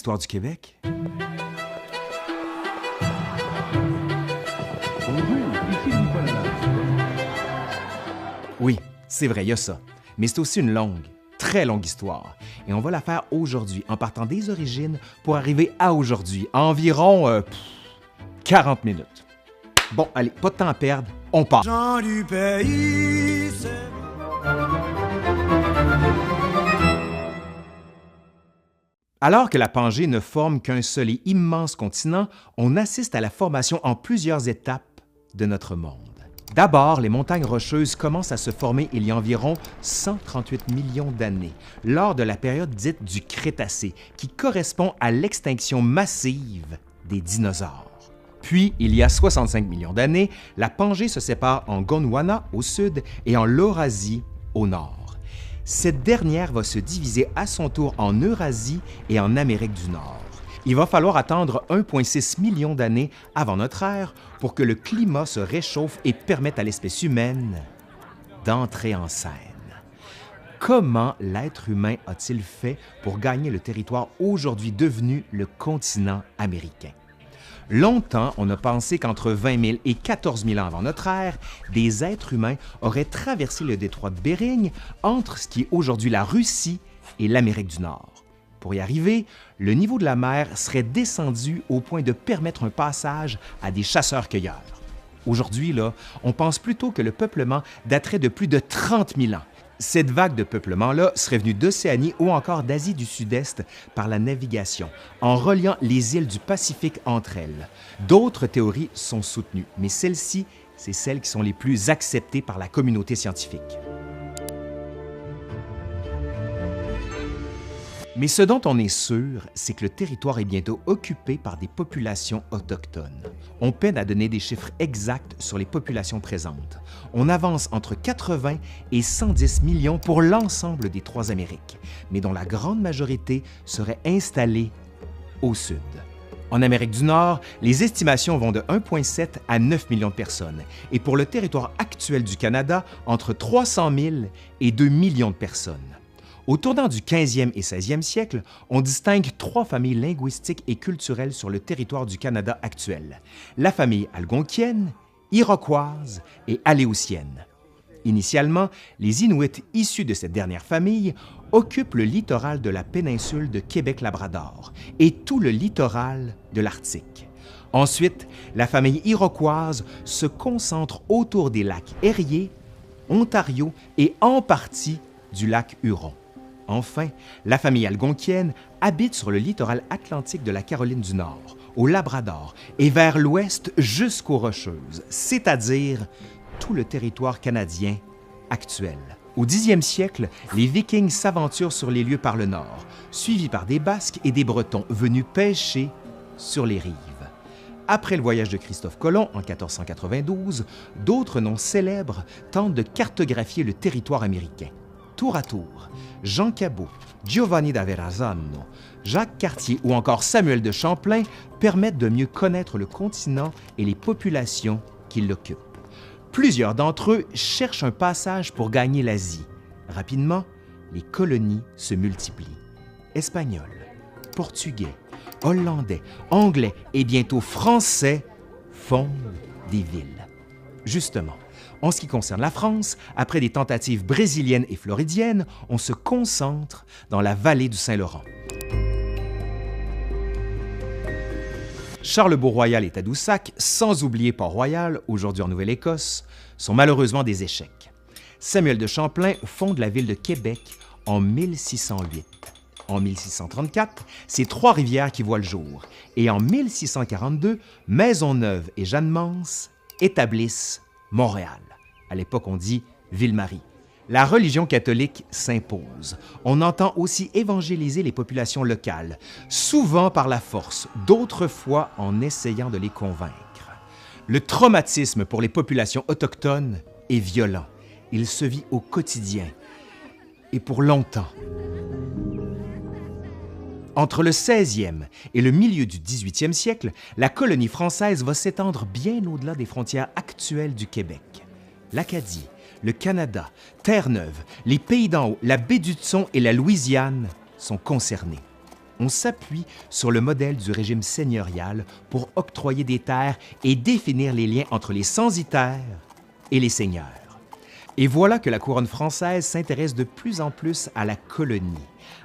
l'histoire du Québec? Bonjour, ici Nicolas Lalande. Oui, c'est vrai, il y a ça. Mais c'est aussi une longue, très longue histoire. Et on va la faire aujourd'hui en partant des origines pour arriver à aujourd'hui, à environ 40 minutes. Bon, allez, pas de temps à perdre, on part. Gens du pays, Alors que la Pangée ne forme qu'un seul et immense continent, on assiste à la formation en plusieurs étapes de notre monde. D'abord, les montagnes rocheuses commencent à se former il y a environ 138 millions d'années, lors de la période dite du Crétacé, qui correspond à l'extinction massive des dinosaures. Puis, il y a 65 millions d'années, la Pangée se sépare en Gondwana au sud et en Laurasie au nord. Cette dernière va se diviser à son tour en Eurasie et en Amérique du Nord. Il va falloir attendre 1,6 million d'années avant notre ère pour que le climat se réchauffe et permette à l'espèce humaine d'entrer en scène. Comment l'être humain a-t-il fait pour gagner le territoire aujourd'hui devenu le continent américain? Longtemps, on a pensé qu'entre 20 000 et 14 000 ans avant notre ère, des êtres humains auraient traversé le détroit de Bering entre ce qui est aujourd'hui la Russie et l'Amérique du Nord. Pour y arriver, le niveau de la mer serait descendu au point de permettre un passage à des chasseurs-cueilleurs. Aujourd'hui, là, on pense plutôt que le peuplement daterait de plus de 30 000 ans. Cette vague de peuplement-là serait venue d'Océanie ou encore d'Asie du Sud-Est par la navigation, en reliant les îles du Pacifique entre elles. D'autres théories sont soutenues, mais celles-ci, c'est celles qui sont les plus acceptées par la communauté scientifique. Mais ce dont on est sûr, c'est que le territoire est bientôt occupé par des populations autochtones. On peine à donner des chiffres exacts sur les populations présentes. On avance entre 80 et 110 millions pour l'ensemble des trois Amériques, mais dont la grande majorité serait installée au sud. En Amérique du Nord, les estimations vont de 1,7 à 9 millions de personnes, et pour le territoire actuel du Canada, entre 300 000 et 2 millions de personnes. Au tournant du 15e et 16e siècle, on distingue trois familles linguistiques et culturelles sur le territoire du Canada actuel: la famille algonquienne, iroquoise et aléoutienne. Initialement, les Inuits issus de cette dernière famille occupent le littoral de la péninsule de Québec-Labrador et tout le littoral de l'Arctique. Ensuite, la famille iroquoise se concentre autour des lacs Erie, Ontario et en partie du lac Huron. Enfin, la famille algonquienne habite sur le littoral atlantique de la Caroline du Nord, au Labrador et vers l'ouest jusqu'aux Rocheuses, c'est-à-dire tout le territoire canadien actuel. Au 10e siècle, les Vikings s'aventurent sur les lieux par le nord, suivis par des Basques et des Bretons venus pêcher sur les rives. Après le voyage de Christophe Colomb en 1492, d'autres noms célèbres tentent de cartographier le territoire américain. Tour à tour, Jean Cabot, Giovanni da Verrazzano, Jacques Cartier ou encore Samuel de Champlain permettent de mieux connaître le continent et les populations qui l'occupent. Plusieurs d'entre eux cherchent un passage pour gagner l'Asie. Rapidement, les colonies se multiplient. Espagnols, Portugais, Hollandais, Anglais et bientôt Français fondent des villes. Justement, en ce qui concerne la France, après des tentatives brésiliennes et floridiennes, on se concentre dans la vallée du Saint-Laurent. Charlebourg-Royal et Tadoussac, sans oublier Port-Royal, aujourd'hui en Nouvelle-Écosse, sont malheureusement des échecs. Samuel de Champlain fonde la ville de Québec en 1608. En 1634, c'est Trois-Rivières qui voient le jour. Et en 1642, Maisonneuve et Jeanne-Mance établissent Montréal. À l'époque, on dit Ville-Marie. La religion catholique s'impose. On entend aussi évangéliser les populations locales, souvent par la force, d'autres fois en essayant de les convaincre. Le traumatisme pour les populations autochtones est violent. Il se vit au quotidien et pour longtemps. Entre le 16e et le milieu du 18e siècle, la colonie française va s'étendre bien au-delà des frontières actuelles du Québec. L'Acadie, le Canada, Terre-Neuve, les Pays d'en haut, la baie d'Hudson et la Louisiane sont concernés. on s'appuie sur le modèle du régime seigneurial pour octroyer des terres et définir les liens entre les censitaires et les seigneurs. Et voilà que la couronne française s'intéresse de plus en plus à la colonie.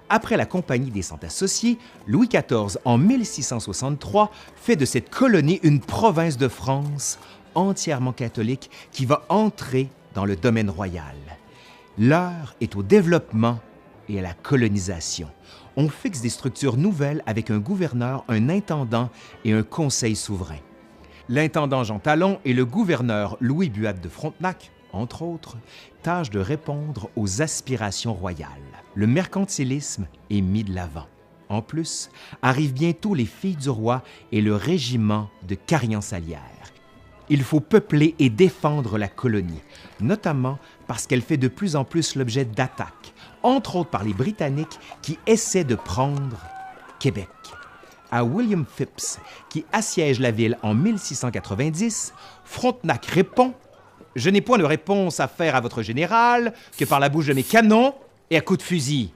Après la Compagnie des Cent Associés, Louis XIV, en 1663, fait de cette colonie une province de France entièrement catholique qui va entrer dans le domaine royal. L'heure est au développement et à la colonisation. On fixe des structures nouvelles avec un gouverneur, un intendant et un conseil souverain. L'intendant Jean Talon et le gouverneur Louis Buade de Frontenac, entre autres, tâchent de répondre aux aspirations royales. Le mercantilisme est mis de l'avant. En plus, arrivent bientôt les filles du roi et le régiment de Carignan-Salière. Il faut peupler et défendre la colonie, notamment parce qu'elle fait de plus en plus l'objet d'attaques, entre autres par les Britanniques qui essaient de prendre Québec. À William Phipps, qui assiège la ville en 1690, Frontenac répond « Je n'ai point de réponse à faire à votre général que par la bouche de mes canons et à coups de fusil. »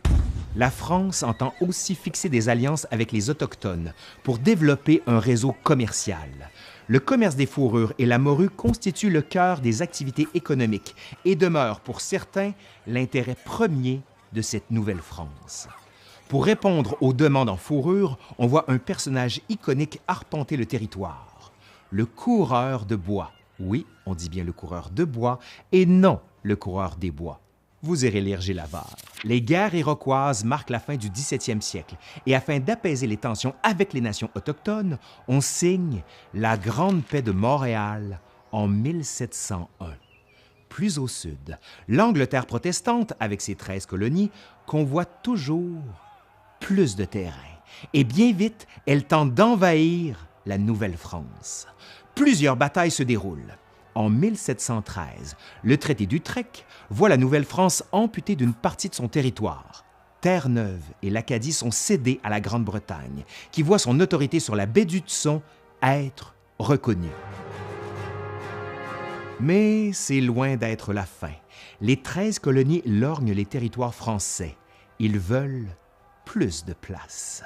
La France entend aussi fixer des alliances avec les Autochtones pour développer un réseau commercial. Le commerce des fourrures et la morue constituent le cœur des activités économiques et demeurent pour certains l'intérêt premier de cette nouvelle France. Pour répondre aux demandes en fourrure, on voit un personnage iconique arpenter le territoire, le coureur de bois. Oui, on dit bien le coureur de bois et non le coureur des bois. Vous irez lire Gilles Havard. Les guerres iroquoises marquent la fin du 17e siècle et afin d'apaiser les tensions avec les nations autochtones, on signe la Grande Paix de Montréal en 1701. Plus au sud, l'Angleterre protestante, avec ses 13 colonies, convoite toujours plus de terrain. Et bien vite, elle tente d'envahir la Nouvelle-France. Plusieurs batailles se déroulent. En 1713, le traité d'Utrecht voit la Nouvelle-France amputée d'une partie de son territoire. Terre-Neuve et l'Acadie sont cédées à la Grande-Bretagne, qui voit son autorité sur la baie d'Hudson être reconnue. Mais c'est loin d'être la fin. Les 13 colonies lorgnent les territoires français. Ils veulent plus de place.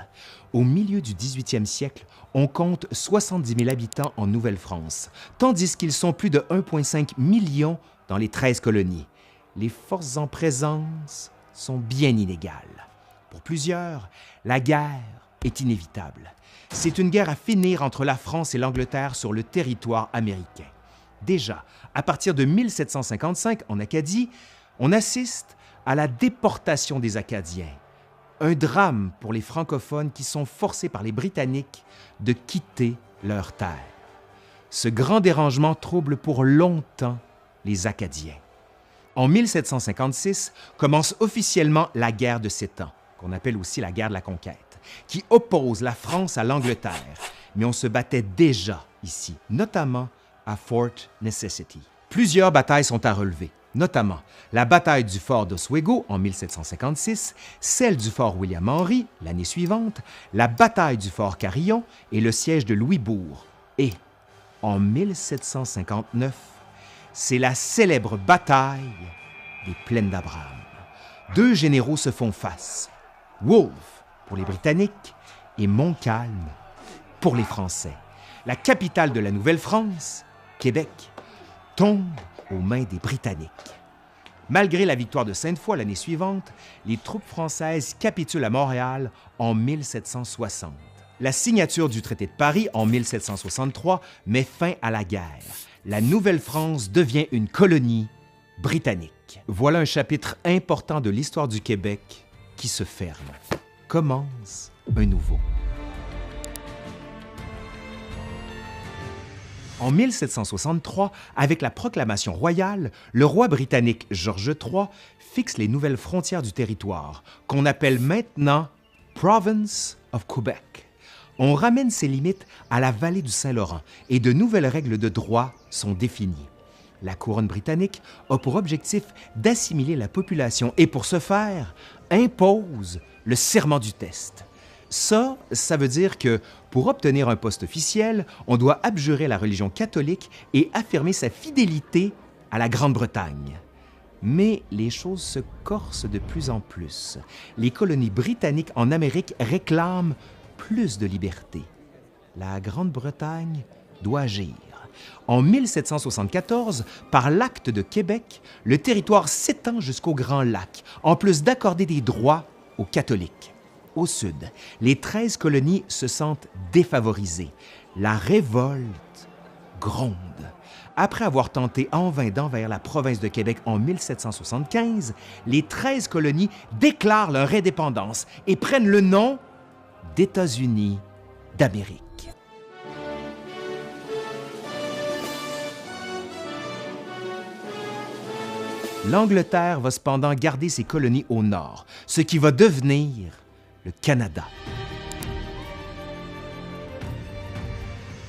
Au milieu du 18e siècle, on compte 70 000 habitants en Nouvelle-France, tandis qu'ils sont plus de 1,5 million dans les 13 colonies. Les forces en présence sont bien inégales. Pour plusieurs, la guerre est inévitable. C'est une guerre à finir entre la France et l'Angleterre sur le territoire américain. Déjà, à partir de 1755, en Acadie, on assiste à la déportation des Acadiens. Un drame pour les francophones qui sont forcés par les Britanniques de quitter leurs terres. Ce grand dérangement trouble pour longtemps les Acadiens. En 1756 commence officiellement la guerre de 7 ans, qu'on appelle aussi la guerre de la conquête, qui oppose la France à l'Angleterre. Mais on se battait déjà ici, notamment à Fort Necessity. Plusieurs batailles sont à relever, notamment la bataille du fort d'Oswego en 1756, celle du fort William-Henry l'année suivante, la bataille du fort Carillon et le siège de Louisbourg. Et en 1759, c'est la célèbre bataille des Plaines d'Abraham. Deux généraux se font face, Wolfe pour les Britanniques et Montcalm pour les Français. La capitale de la Nouvelle-France, Québec, tombe aux mains des Britanniques. Malgré la victoire de Sainte-Foy l'année suivante, les troupes françaises capitulent à Montréal en 1760. La signature du traité de Paris en 1763 met fin à la guerre. La Nouvelle-France devient une colonie britannique. Voilà un chapitre important de l'histoire du Québec qui se ferme. Commence un nouveau. En 1763, avec la proclamation royale, le roi britannique George III fixe les nouvelles frontières du territoire, qu'on appelle maintenant Province of Quebec. On ramène ses limites à la vallée du Saint-Laurent et de nouvelles règles de droit sont définies. La couronne britannique a pour objectif d'assimiler la population et pour ce faire, impose le serment du test. Ça veut dire que pour obtenir un poste officiel, on doit abjurer la religion catholique et affirmer sa fidélité à la Grande-Bretagne. Mais les choses se corsent de plus en plus. Les colonies britanniques en Amérique réclament plus de liberté. La Grande-Bretagne doit agir. En 1774, par l'Acte de Québec, le territoire s'étend jusqu'au Grand Lac, en plus d'accorder des droits aux catholiques. Au sud, les 13 colonies se sentent défavorisées. La révolte gronde. Après avoir tenté en vain d'envahir la province de Québec en 1775, les 13 colonies déclarent leur indépendance et prennent le nom d'États-Unis d'Amérique. L'Angleterre va cependant garder ses colonies au nord, ce qui va devenir le Canada.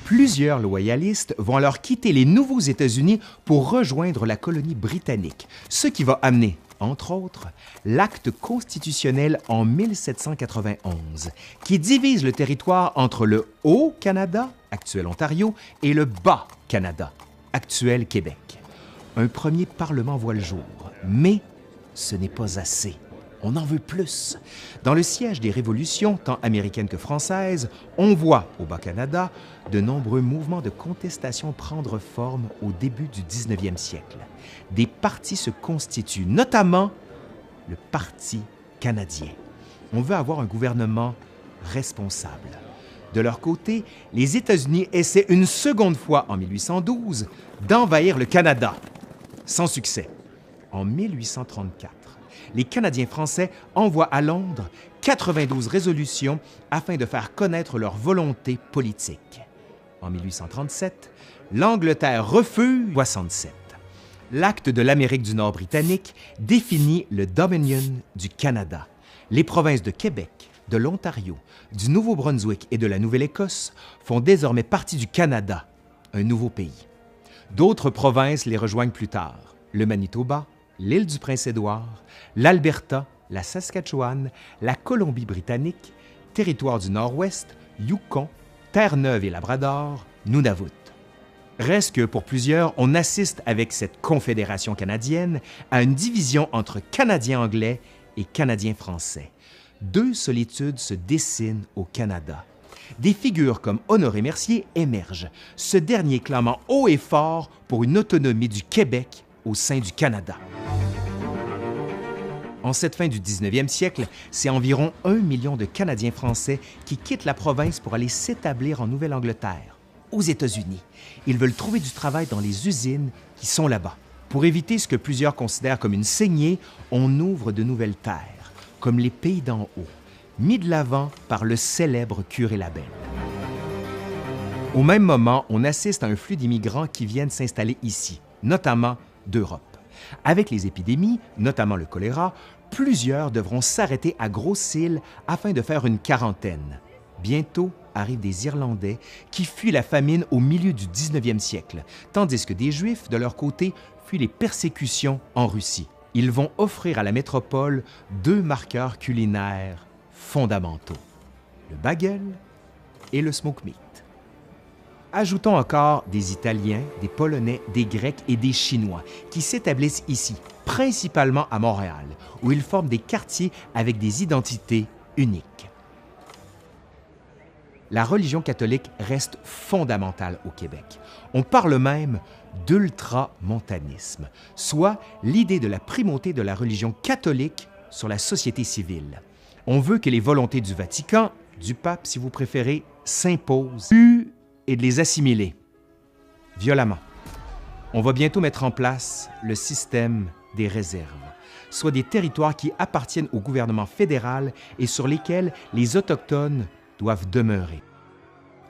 Plusieurs loyalistes vont alors quitter les nouveaux États-Unis pour rejoindre la colonie britannique, ce qui va amener, entre autres, l'acte constitutionnel en 1791, qui divise le territoire entre le Haut-Canada, actuel Ontario, et le Bas-Canada, actuel Québec. Un premier parlement voit le jour, mais ce n'est pas assez. On en veut plus. Dans le siège des révolutions, tant américaines que françaises, on voit, au Bas-Canada, de nombreux mouvements de contestation prendre forme au début du 19e siècle. Des partis se constituent, notamment le Parti canadien. On veut avoir un gouvernement responsable. De leur côté, les États-Unis essaient une seconde fois, en 1812, d'envahir le Canada. Sans succès. En 1834, les Canadiens français envoient à Londres 92 résolutions afin de faire connaître leur volonté politique. En 1837, l'Angleterre refuse 67. L'acte de l'Amérique du Nord britannique définit le Dominion du Canada. Les provinces de Québec, de l'Ontario, du Nouveau-Brunswick et de la Nouvelle-Écosse font désormais partie du Canada, un nouveau pays. D'autres provinces les rejoignent plus tard, le Manitoba, l'île du Prince-Édouard, l'Alberta, la Saskatchewan, la Colombie-Britannique, territoire du Nord-Ouest, Yukon, Terre-Neuve et Labrador, Nunavut. Reste que pour plusieurs, on assiste avec cette confédération canadienne à une division entre Canadiens anglais et Canadiens français. Deux solitudes se dessinent au Canada. Des figures comme Honoré Mercier émergent, ce dernier clamant haut et fort pour une autonomie du Québec au sein du Canada. En cette fin du 19e siècle, c'est environ 1 million de Canadiens français qui quittent la province pour aller s'établir en Nouvelle-Angleterre, aux États-Unis. Ils veulent trouver du travail dans les usines qui sont là-bas. Pour éviter ce que plusieurs considèrent comme une saignée, on ouvre de nouvelles terres, comme les pays d'en haut, mis de l'avant par le célèbre curé Labelle. Au même moment, on assiste à un flux d'immigrants qui viennent s'installer ici, notamment d'Europe. Avec les épidémies, notamment le choléra, plusieurs devront s'arrêter à Grosse-Île afin de faire une quarantaine. Bientôt arrivent des Irlandais qui fuient la famine au milieu du 19e siècle, tandis que des Juifs, de leur côté, fuient les persécutions en Russie. Ils vont offrir à la métropole deux marqueurs culinaires fondamentaux, le bagel et le smoke meat. Ajoutons encore des Italiens, des Polonais, des Grecs et des Chinois qui s'établissent ici, principalement à Montréal, où ils forment des quartiers avec des identités uniques. La religion catholique reste fondamentale au Québec. On parle même d'ultramontanisme, soit l'idée de la primauté de la religion catholique sur la société civile. On veut que les volontés du Vatican, du pape si vous préférez, s'imposent et de les assimiler violemment. On va bientôt mettre en place le système des réserves, soit des territoires qui appartiennent au gouvernement fédéral et sur lesquels les Autochtones doivent demeurer.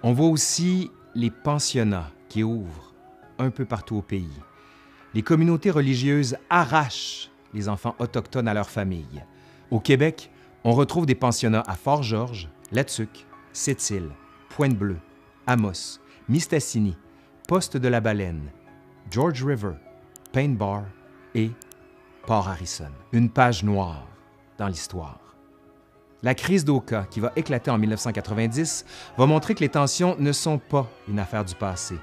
On voit aussi les pensionnats qui ouvrent un peu partout au pays. Les communautés religieuses arrachent les enfants autochtones à leurs familles. Au Québec, on retrouve des pensionnats à Fort-Georges, Latuc, Sept-Îles, Pointe-Bleue, Amos, Mistassini, Poste de la Baleine, George River, Paint Bar et Port Harrison. Une page noire dans l'histoire. La crise d'Oka, qui va éclater en 1990, va montrer que les tensions ne sont pas une affaire du passé.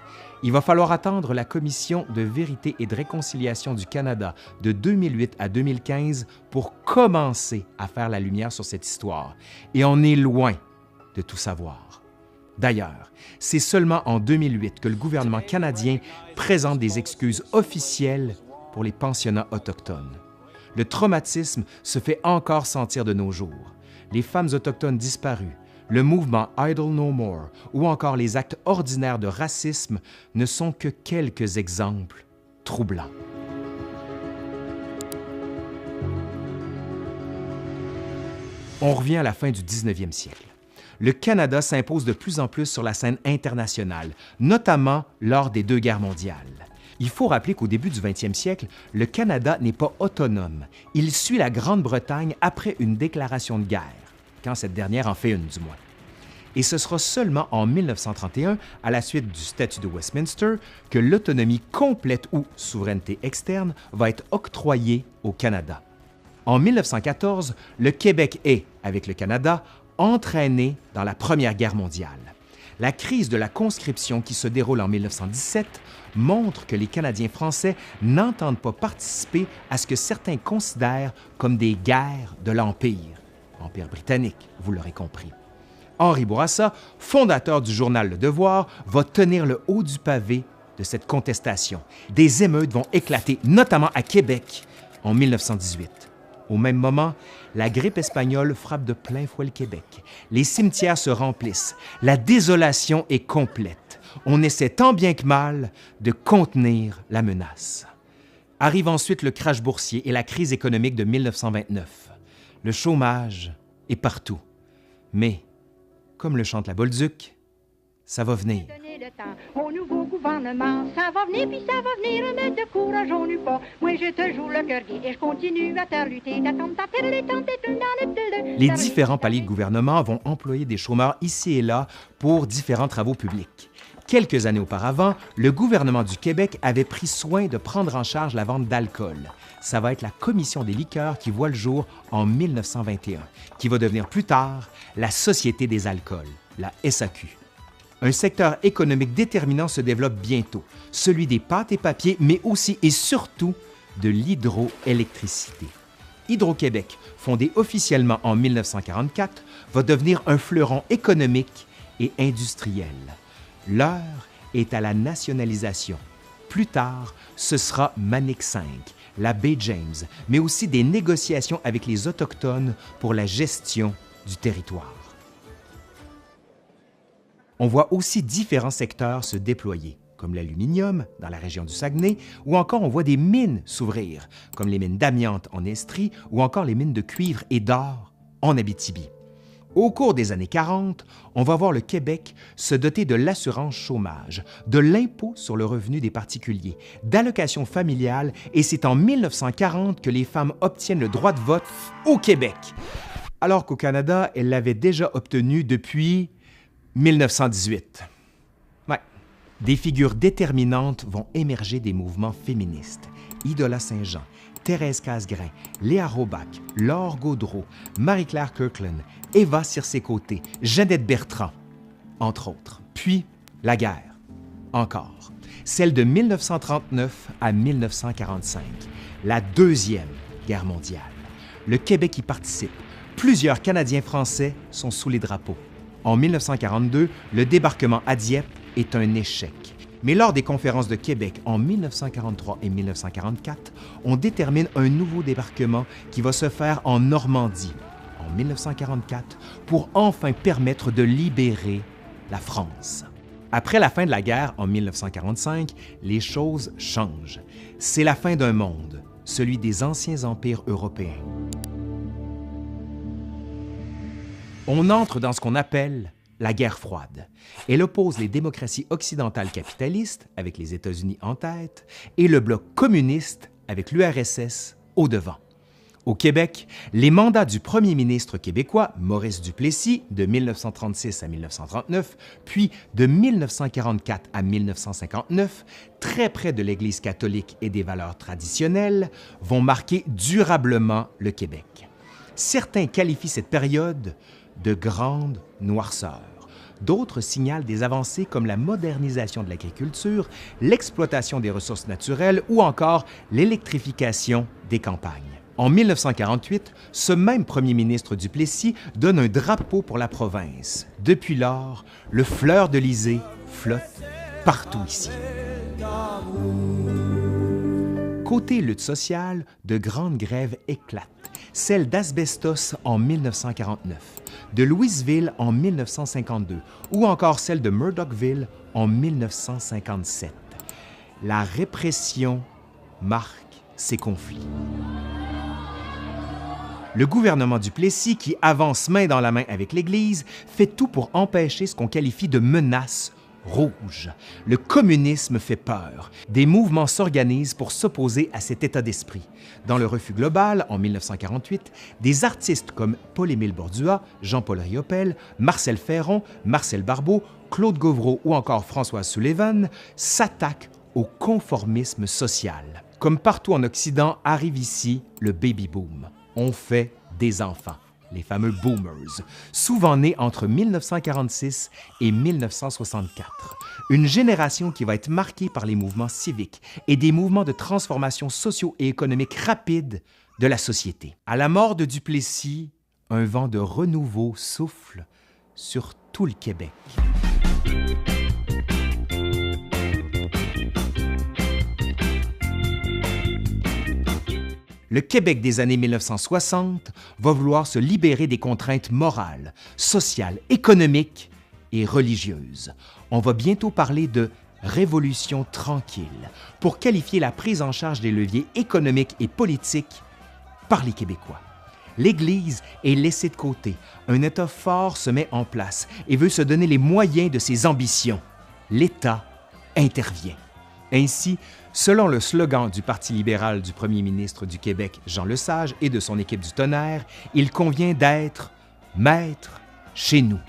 Il va falloir attendre la Commission de vérité et de réconciliation du Canada de 2008 à 2015 pour commencer à faire la lumière sur cette histoire. Et on est loin de tout savoir. D'ailleurs, c'est seulement en 2008 que le gouvernement canadien présente des excuses officielles pour les pensionnats autochtones. Le traumatisme se fait encore sentir de nos jours. Les femmes autochtones disparues, le mouvement Idle No More ou encore les actes ordinaires de racisme ne sont que quelques exemples troublants. On revient à la fin du 19e siècle. Le Canada s'impose de plus en plus sur la scène internationale, notamment lors des deux guerres mondiales. Il faut rappeler qu'au début du 20e siècle, le Canada n'est pas autonome. Il suit la Grande-Bretagne après une déclaration de guerre, quand cette dernière en fait une du moins. Et ce sera seulement en 1931, à la suite du statut de Westminster, que l'autonomie complète ou souveraineté externe va être octroyée au Canada. En 1914, le Québec est, avec le Canada, entraîné dans la Première Guerre mondiale. La crise de la conscription qui se déroule en 1917 montre que les Canadiens français n'entendent pas participer à ce que certains considèrent comme des guerres de l'Empire. Empire britannique, vous l'aurez compris. Henri Bourassa, fondateur du journal Le Devoir, va tenir le haut du pavé de cette contestation. Des émeutes vont éclater, notamment à Québec, en 1918. Au même moment, la grippe espagnole frappe de plein fouet le Québec. Les cimetières se remplissent. La désolation est complète. On essaie tant bien que mal de contenir la menace. Arrive ensuite le crash boursier et la crise économique de 1929. Le chômage est partout. Mais, comme le chante la Bolduc, ça va venir. Au nouveau gouvernement, ça va venir, puis ça va venir, mais de courage on n'eut pas. Moi, je te joue le cœur gai et je continue à te lutter. Les différents paliers de gouvernement vont employer des chômeurs ici et là pour différents travaux publics. Quelques années auparavant, le gouvernement du Québec avait pris soin de prendre en charge la vente d'alcool. Ça va être la Commission des liqueurs qui voit le jour en 1921, qui va devenir plus tard la Société des alcools, la SAQ. Un secteur économique déterminant se développe bientôt, celui des pâtes et papiers, mais aussi et surtout de l'hydroélectricité. Hydro-Québec, fondé officiellement en 1944, va devenir un fleuron économique et industriel. L'heure est à la nationalisation. Plus tard, ce sera Manic 5, la baie James, mais aussi des négociations avec les Autochtones pour la gestion du territoire. On voit aussi différents secteurs se déployer, comme l'aluminium dans la région du Saguenay, ou encore on voit des mines s'ouvrir, comme les mines d'amiante en Estrie ou encore les mines de cuivre et d'or en Abitibi. Au cours des années 40, on va voir le Québec se doter de l'assurance chômage, de l'impôt sur le revenu des particuliers, d'allocations familiales, et c'est en 1940 que les femmes obtiennent le droit de vote au Québec, alors qu'au Canada, elles l'avaient déjà obtenu depuis 1918. Ouais. Des figures déterminantes vont émerger des mouvements féministes. Idola Saint-Jean, Thérèse Casgrain, Léa Robach, Laure Gaudreau, Marie-Claire Kirkland, Eva Circé-Côté, Jeannette Bertrand, entre autres. Puis, la guerre. Encore. Celle de 1939 à 1945. La Deuxième Guerre mondiale. Le Québec y participe. Plusieurs Canadiens français sont sous les drapeaux. En 1942, le débarquement à Dieppe est un échec. Mais lors des conférences de Québec en 1943 et 1944, on détermine un nouveau débarquement qui va se faire en Normandie en 1944 pour enfin permettre de libérer la France. Après la fin de la guerre en 1945, les choses changent. C'est la fin d'un monde, celui des anciens empires européens. On entre dans ce qu'on appelle la guerre froide. Elle oppose les démocraties occidentales capitalistes, avec les États-Unis en tête, et le bloc communiste, avec l'URSS, au devant. Au Québec, les mandats du premier ministre québécois, Maurice Duplessis, de 1936 à 1939, puis de 1944 à 1959, très près de l'Église catholique et des valeurs traditionnelles, vont marquer durablement le Québec. Certains qualifient cette période de grande noirceur. D'autres signalent des avancées comme la modernisation de l'agriculture, l'exploitation des ressources naturelles ou encore l'électrification des campagnes. En 1948, ce même premier ministre Duplessis donne un drapeau pour la province. Depuis lors, le fleur de lysée flotte partout ici. Côté lutte sociale, de grandes grèves éclatent. Celle d'Asbestos en 1949, de Louisville en 1952 ou encore celle de Murdochville en 1957. La répression marque ces conflits. Le gouvernement Duplessis, qui avance main dans la main avec l'Église, fait tout pour empêcher ce qu'on qualifie de menace rouge. Le communisme fait peur. Des mouvements s'organisent pour s'opposer à cet état d'esprit. Dans le Refus global, en 1948, des artistes comme Paul-Émile Bordua, Jean-Paul Riopelle, Marcel Ferron, Marcel Barbeau, Claude Gauvreau ou encore Françoise Sullivan s'attaquent au conformisme social. Comme partout en Occident, arrive ici le baby-boom. On fait des enfants, les fameux boomers, souvent nés entre 1946 et 1964. Une génération qui va être marquée par les mouvements civiques et des mouvements de transformation socio et économique rapides de la société. À la mort de Duplessis, un vent de renouveau souffle sur tout le Québec. Le Québec des années 1960 va vouloir se libérer des contraintes morales, sociales, économiques et religieuses. On va bientôt parler de révolution tranquille pour qualifier la prise en charge des leviers économiques et politiques par les Québécois. L'Église est laissée de côté. Un État fort se met en place et veut se donner les moyens de ses ambitions. L'État intervient. Ainsi, selon le slogan du Parti libéral du premier ministre du Québec, Jean Lesage, et de son équipe du Tonnerre, il convient d'être maître chez nous.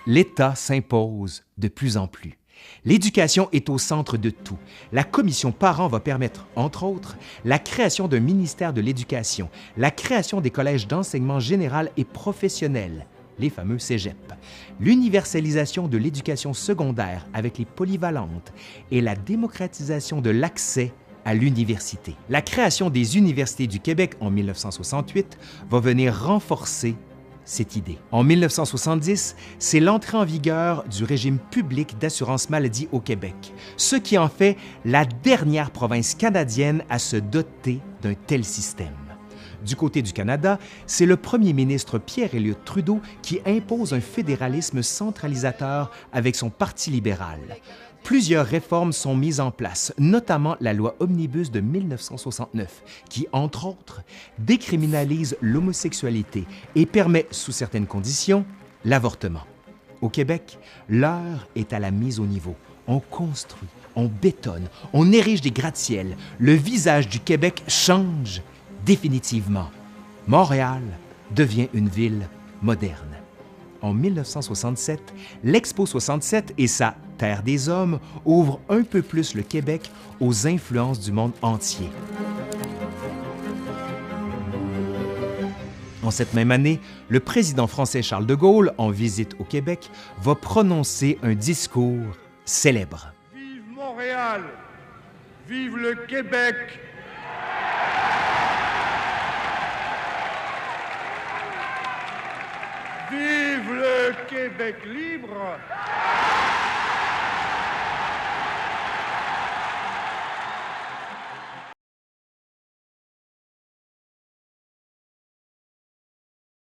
L'État s'impose de plus en plus. L'éducation est au centre de tout. La commission parents va permettre, entre autres, la création d'un ministère de l'Éducation, la création des collèges d'enseignement général et professionnel, les fameux cégeps, l'universalisation de l'éducation secondaire avec les polyvalentes et la démocratisation de l'accès à l'université. La création des universités du Québec en 1968 va venir renforcer cette idée. En 1970, c'est l'entrée en vigueur du régime public d'assurance maladie au Québec, ce qui en fait la dernière province canadienne à se doter d'un tel système. Du côté du Canada, c'est le premier ministre Pierre Elliott Trudeau qui impose un fédéralisme centralisateur avec son Parti libéral. Plusieurs réformes sont mises en place, notamment la loi Omnibus de 1969, qui, entre autres, décriminalise l'homosexualité et permet, sous certaines conditions, l'avortement. Au Québec, l'heure est à la mise au niveau. On construit, on bétonne, on érige des gratte-ciels. Le visage du Québec change définitivement. Montréal devient une ville moderne. En 1967, l'Expo 67 et sa Terre des Hommes ouvrent un peu plus le Québec aux influences du monde entier. En cette même année, le président français Charles de Gaulle, en visite au Québec, va prononcer un discours célèbre. Vive Montréal! Vive le Québec! Vive le Québec libre!